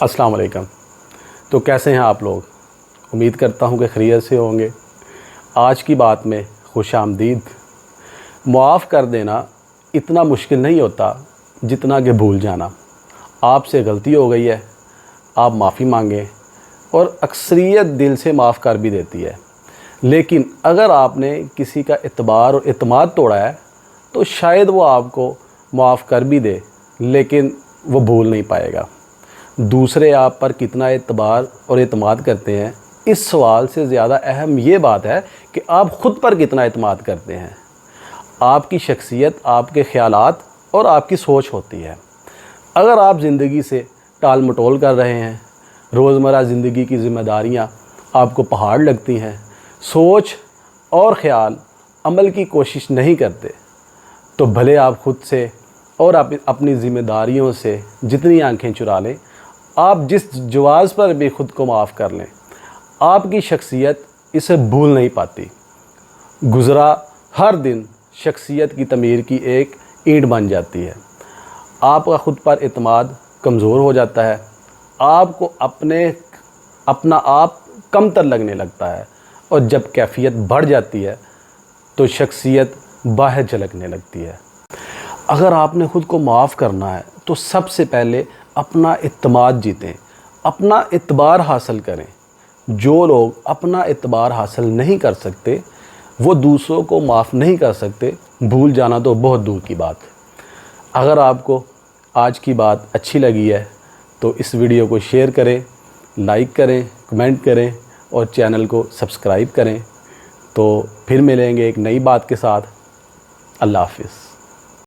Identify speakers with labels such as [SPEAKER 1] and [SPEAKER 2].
[SPEAKER 1] अस्सलाम वालेकुम। तो कैसे हैं आप लोग? उम्मीद करता हूं कि खैरियत से होंगे। आज की बात में खुश आमदीद। मुआफ़ कर देना इतना मुश्किल नहीं होता जितना कि भूल जाना। आपसे गलती हो गई है, आप माफ़ी मांगें और अक्सरियत दिल से माफ़ कर भी देती है। लेकिन अगर आपने किसी का एतबार और एतमाद तोड़ा है तो शायद वो आपको माफ़ कर भी दे, लेकिन वो भूल नहीं पाएगा। दूसरे आप पर कितना एतबार और एतमाद करते हैं, इस सवाल से ज़्यादा अहम ये बात है कि आप ख़ुद पर कितना एतमाद करते हैं। आपकी शख्सियत, आपके ख़यालात और आपकी सोच होती है। अगर आप ज़िंदगी से टाल मटोल कर रहे हैं, रोज़मर्रा ज़िंदगी की ज़िम्मेदारियां आपको पहाड़ लगती हैं, सोच और ख़याल अमल की कोशिश नहीं करते, तो भले आप ख़ुद से और अपनी ज़िम्मेदारियों से जितनी आंखें चुरा लें, आप जिस जवाज़ पर भी ख़ुद को माफ़ कर लें, आपकी शख्सियत इसे भूल नहीं पाती। गुज़रा हर दिन शख्सियत की तमीर की एक ईंट बन जाती है। आपका ख़ुद पर एतमाद कमज़ोर हो जाता है, आपको अपना आप कमतर लगने लगता है, और जब कैफियत बढ़ जाती है तो शख्सियत बाहर झलकने लगती है। अगर आपने ख़ुद को माफ़ करना है तो सबसे पहले अपना एतमाद जीतें, अपना एतबार हासिल करें। जो लोग अपना एतबार हासिल नहीं कर सकते वो दूसरों को माफ़ नहीं कर सकते, भूल जाना तो बहुत दूर की बात है। अगर आपको आज की बात अच्छी लगी है तो इस वीडियो को शेयर करें, लाइक करें, कमेंट करें और चैनल को सब्सक्राइब करें। तो फिर मिलेंगे एक नई बात के साथ। अल्लाह हाफ़िज़।